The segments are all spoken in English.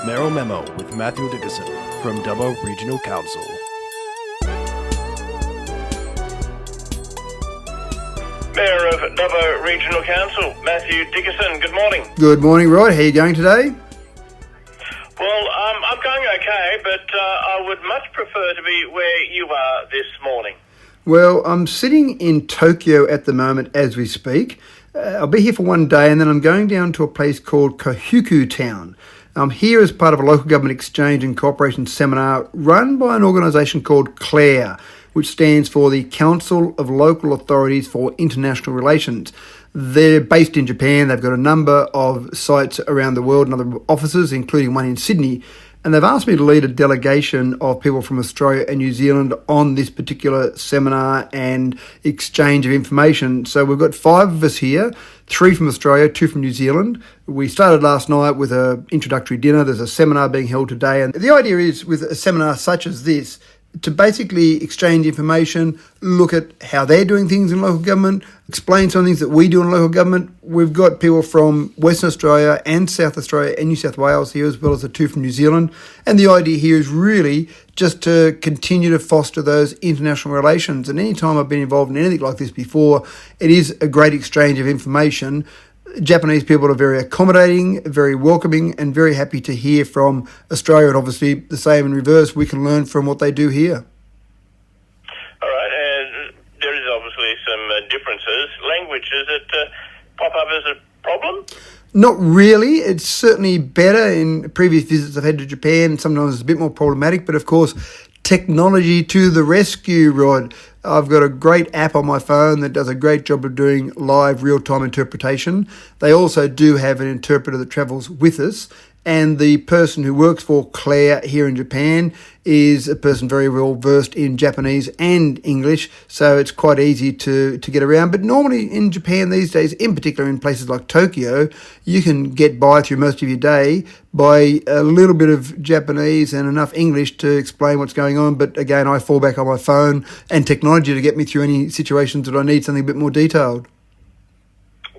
Mayoral Memo with Matthew Dickinson from Dubbo Regional Council. Mayor of Dubbo Regional Council, Matthew Dickinson, good morning. Good morning, Rod. How are you going today? Well, I'm going okay, but I would much prefer to be where you are this morning. Well, I'm sitting in Tokyo at the moment as we speak. I'll be here for one day and then I'm going down to a place called Kohuku Town. I'm here as part of a local government exchange and cooperation seminar run by an organisation called CLARE, which stands for the Council of Local Authorities for International Relations. They're based in Japan. They've got a number of sites around the world and other offices, including one in Sydney. And they've asked me to lead a delegation of people from Australia and New Zealand on this particular seminar and exchange of information. So we've got 5 of us here, 3 from Australia, 2 from New Zealand. We started last night with an introductory dinner. There's a seminar being held today. And the idea is, with a seminar such as this, to basically exchange information, look at how they're doing things in local government, explain some things that we do in local government. We've got people from Western Australia and South Australia and New South Wales here, as well as the 2 from New Zealand. And the idea here is really just to continue to foster those international relations. And any time I've been involved in anything like this before, it is a great exchange of information. Japanese people are very accommodating, very welcoming, and very happy to hear from Australia. And obviously the same in reverse, we can learn from what they do here. All right, and there is obviously some differences. Languages that pop up as a problem? Not really. It's certainly better. In previous visits I've had to Japan, sometimes it's a bit more problematic, but of course, technology to the rescue, Rod. I've got a great app on my phone that does a great job of doing live real-time interpretation. They also do have an interpreter that travels with us. And the person who works for Claire here in Japan is a person very well versed in Japanese and English, so it's quite easy to get around. But normally in Japan these days, in particular in places like Tokyo, you can get by through most of your day by a little bit of Japanese and enough English to explain what's going on. But again, I fall back on my phone and technology to get me through any situations that I need something a bit more detailed.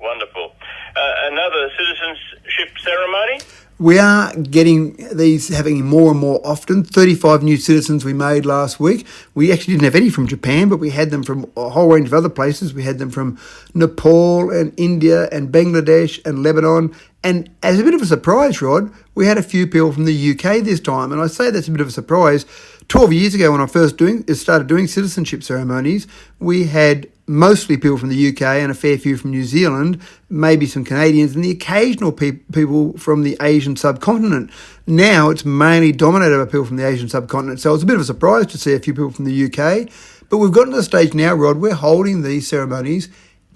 Wonderful. Another citizenship ceremony? We are getting these, having more and more often. 35 new citizens we made last week. We actually didn't have any from Japan, but we had them from a whole range of other places. We had them from Nepal and India and Bangladesh and Lebanon. And as a bit of a surprise, Rod, we had a few people from the UK this time. And I say that's a bit of a surprise. 12 years ago when I first started doing citizenship ceremonies, we had mostly people from the UK and a fair few from New Zealand, maybe some Canadians and the occasional people from the Asian subcontinent. Now it's mainly dominated by people from the Asian subcontinent. So it's a bit of a surprise to see a few people from the UK. But we've gotten to the stage now, Rod, we're holding these ceremonies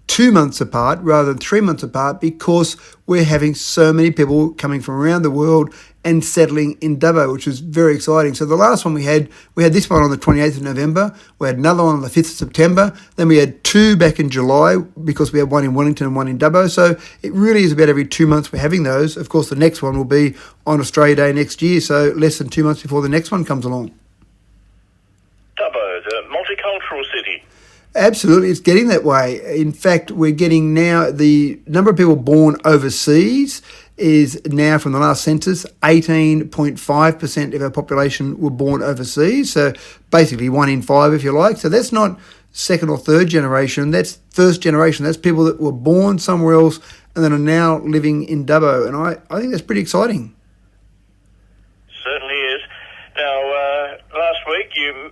2 months apart rather than 3 months apart because we're having so many people coming from around the world and settling in Dubbo, which is very exciting. So the last one we had this one on the 28th of November, we had another one on the 5th of September, then we had 2 back in July because we had one in Wellington and one in Dubbo. So it really is about every 2 months we're having those. Of course, the next one will be on Australia Day next year, so less than 2 months before the next one comes along. Dubbo, the multicultural city. Absolutely, it's getting that way. In fact, we're getting now the number of people born overseas is now, from the last census, 18.5% of our population were born overseas. So basically 1 in 5, if you like. So that's not second or third generation. That's first generation. That's people that were born somewhere else and then are now living in Dubbo. And I think that's pretty exciting. Certainly is. Now, last week you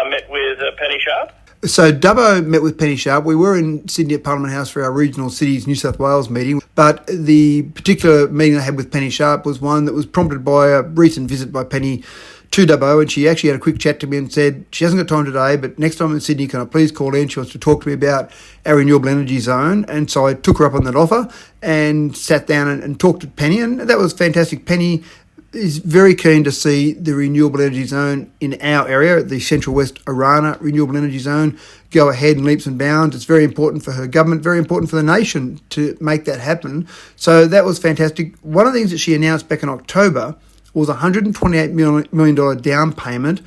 met with Penny Sharp. So Dubbo met with Penny Sharp. We were in Sydney at Parliament House for our Regional Cities New South Wales meeting, but the particular meeting I had with Penny Sharp was one that was prompted by a recent visit by Penny to Dubbo, and she actually had a quick chat to me and said she hasn't got time today, but next time in Sydney, can I please call in? She wants to talk to me about our renewable energy zone. And so I took her up on that offer and sat down and talked to Penny, and that was fantastic. Penny is very keen to see the renewable energy zone in our area, the Central West Arana Renewable Energy Zone, go ahead in leaps and bounds. It's very important for her government, very important for the nation to make that happen. So that was fantastic. One of the things that she announced back in October was a $128 million down payment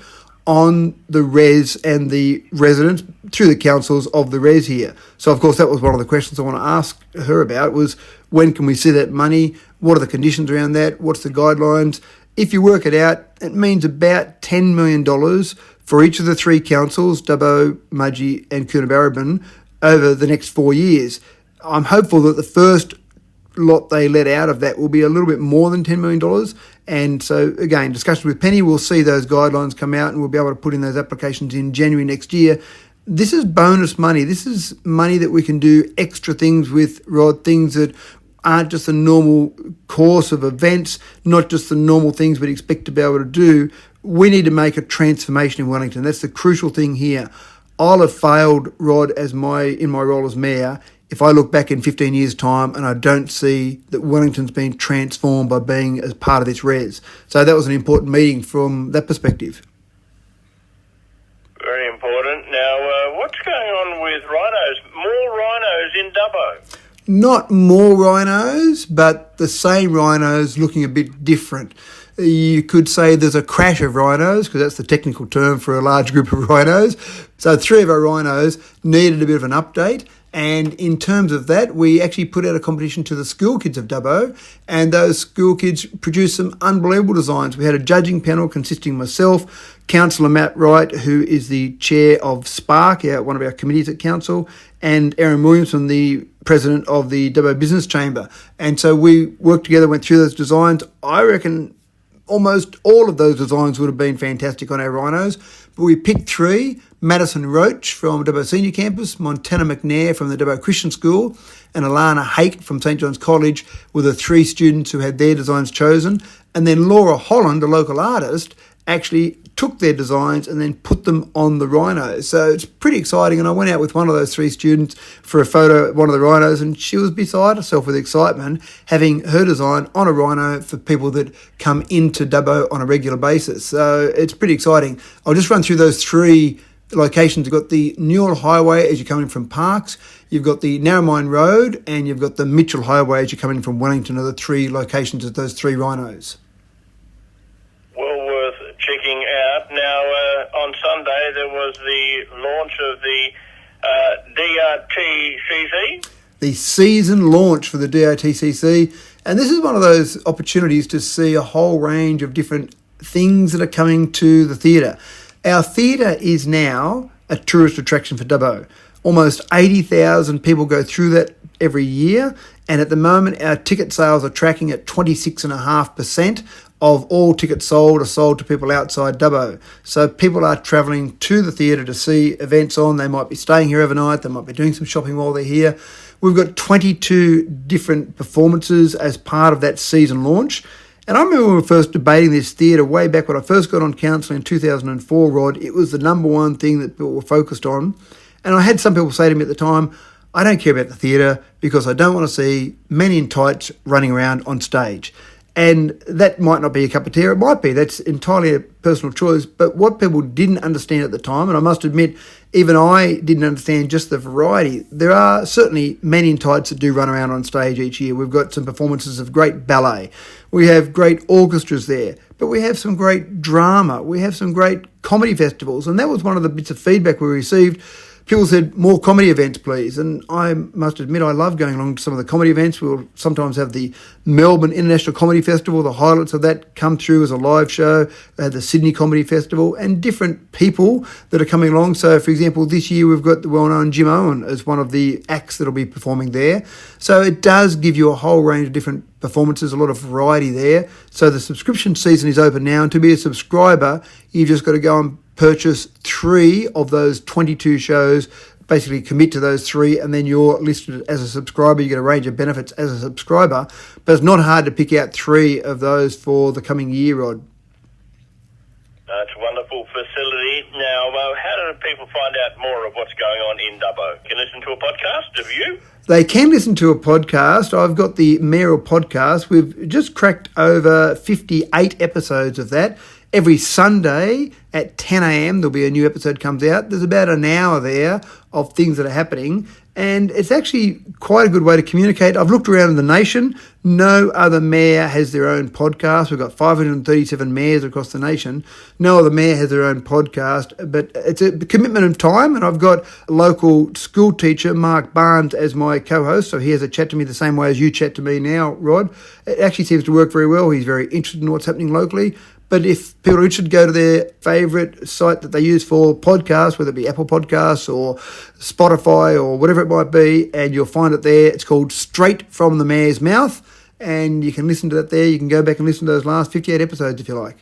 on the res and the residents through the councils of the res here. So, of course, that was one of the questions I want to ask her about was when can we see that money? What are the conditions around that? What's the guidelines? If you work it out, it means about $10 million for each of the three councils, Dubbo, Mudgee and Coonabarabran, over the next 4 years. I'm hopeful that the first lot they let out of that will be a little bit more than $10 million. And so, again, discussion with Penny, we'll see those guidelines come out and we'll be able to put in those applications in January next year. This is bonus money. This is money that we can do extra things with, Rod, things that aren't just the normal course of events, not just the normal things we'd expect to be able to do. We need to make a transformation in Wellington. That's the crucial thing here. I'll have failed, Rod, in my role as mayor, if I look back in 15 years' time and I don't see that Wellington's been transformed by being as part of this res. So that was an important meeting from that perspective. Very important. Now, what's going on with rhinos? More rhinos in Dubbo? Not more rhinos, but the same rhinos looking a bit different. You could say there's a crash of rhinos, because that's the technical term for a large group of rhinos. So 3 of our rhinos needed a bit of an update. And in terms of that, we actually put out a competition to the school kids of Dubbo, and those school kids produced some unbelievable designs. We had a judging panel consisting of myself, Councillor Matt Wright, who is the chair of Spark, one of our committees at council, and Aaron Williamson, the president of the Dubbo Business Chamber. And so we worked together, went through those designs. I reckon almost all of those designs would have been fantastic on our rhinos, but we picked 3, Madison Roach from Dubbo Senior Campus, Montana McNair from the Dubbo Christian School, and Alana Hake from St John's College were the 3 students who had their designs chosen. And then Laura Holland, a local artist, actually took their designs and then put them on the rhinos. So it's pretty exciting. And I went out with one of those 3 students for a photo at one of the rhinos, and she was beside herself with excitement having her design on a rhino for people that come into Dubbo on a regular basis. So it's pretty exciting. I'll just run through those 3 locations. You've got the Newell Highway as you're coming from Parkes, you've got the Narromine Road, and you've got the Mitchell Highway as you're coming from Wellington, are the 3 locations of those 3 rhinos. Well worth checking out. Now, on Sunday there was the launch of the DRTCC. The season launch for the DRTCC, and this is one of those opportunities to see a whole range of different things that are coming to the theatre. Our theatre is now a tourist attraction for Dubbo. Almost 80,000 people go through that every year, and at the moment our ticket sales are tracking at 26.5% of all tickets sold are sold to people outside Dubbo. So people are travelling to the theatre to see events on. They might be staying here overnight, they might be doing some shopping while they're here. We've got 22 different performances as part of that season launch. And I remember when we were first debating this theatre way back when I first got on council in 2004, Rod, it was the number one thing that people were focused on. And I had some people say to me at the time, I don't care about the theatre because I don't want to see men in tights running around on stage. And that might not be a cup of tea, it might be, that's entirely a personal choice. But what people didn't understand at the time, and I must admit, even I didn't understand just the variety. There are certainly men in tights that do run around on stage each year. We've got some performances of great ballet. We have great orchestras there, but we have some great drama. We have some great comedy festivals. And that was one of the bits of feedback we received. People said, more comedy events, please. And I must admit, I love going along to some of the comedy events. We'll sometimes have the Melbourne International Comedy Festival. The highlights of that come through as a live show. They had the Sydney Comedy Festival and different people that are coming along. So, for example, this year we've got the well-known Jim Owen as one of the acts that will be performing there. So it does give you a whole range of different performances, a lot of variety there. So the subscription season is open now. And to be a subscriber, you've just got to go and purchase 3 of those 22 shows, basically commit to those 3, and then you're listed as a subscriber. You get a range of benefits as a subscriber, but it's not hard to pick out 3 of those for the coming year, Rod. It's a wonderful facility. Now, how do people find out more of what's going on in Dubbo? Can listen to a podcast of you? They can listen to a podcast. I've got the Mayoral podcast. We've just cracked over 58 episodes of that. Every Sunday at 10 a.m. there'll be a new episode comes out. There's about an hour there of things that are happening, and it's actually quite a good way to communicate. I've looked around in the nation. No other mayor has their own podcast. We've got 537 mayors across the nation. No other mayor has their own podcast, but it's a commitment of time, and I've got a local school teacher, Mark Barnes, as my co-host, so he has a chat to me the same way as you chat to me now, Rod. It actually seems to work very well. He's very interested in what's happening locally. But if people are interested, go to their favourite site that they use for podcasts, whether it be Apple Podcasts or Spotify or whatever it might be, and you'll find it there. It's called Straight From the Mayor's Mouth, and you can listen to that there. You can go back and listen to those last 58 episodes if you like.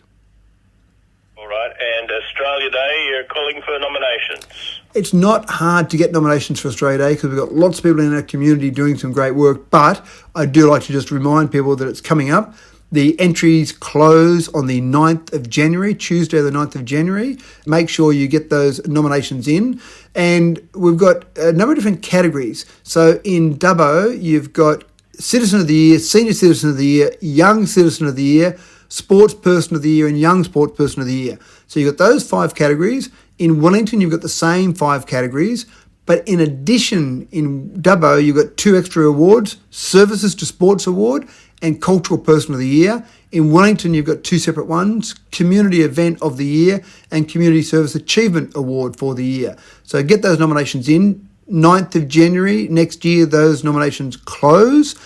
All right, and Australia Day, you're calling for nominations. It's not hard to get nominations for Australia Day because we've got lots of people in our community doing some great work, but I do like to just remind people that it's coming up. The entries close on the 9th of January, Tuesday the 9th of January. Make sure you get those nominations in. And we've got a number of different categories. So in Dubbo, you've got Citizen of the Year, Senior Citizen of the Year, Young Citizen of the Year, Sports Person of the Year, and Young Sports Person of the Year. So you've got those 5 categories. In Wellington, you've got the same 5 categories. But in addition, in Dubbo, you've got 2 extra awards, Services to Sports Award and Cultural Person of the Year. In Wellington, you've got 2 separate ones, Community Event of the Year and Community Service Achievement Award for the year. So get those nominations in. 9th of January next year, those nominations close.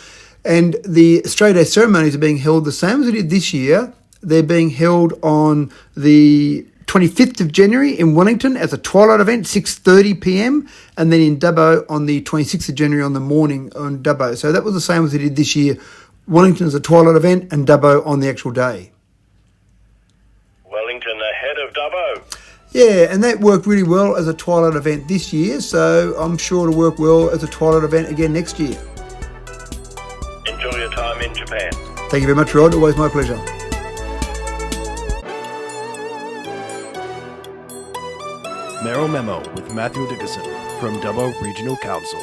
And the Australia Day ceremonies are being held the same as they did this year. They're being held on the 25th of January in Wellington as a twilight event, 6:30pm, and then in Dubbo on the 26th of January on the morning on Dubbo. So that was the same as they did this year. Wellington is a twilight event and Dubbo on the actual day. Wellington ahead of Dubbo. Yeah, and that worked really well as a twilight event this year, so I'm sure it'll work well as a twilight event again next year. Enjoy your time in Japan. Thank you very much, Rod. Always my pleasure. Mayoral Memo with Matthew Dickinson from Dubbo Regional Council.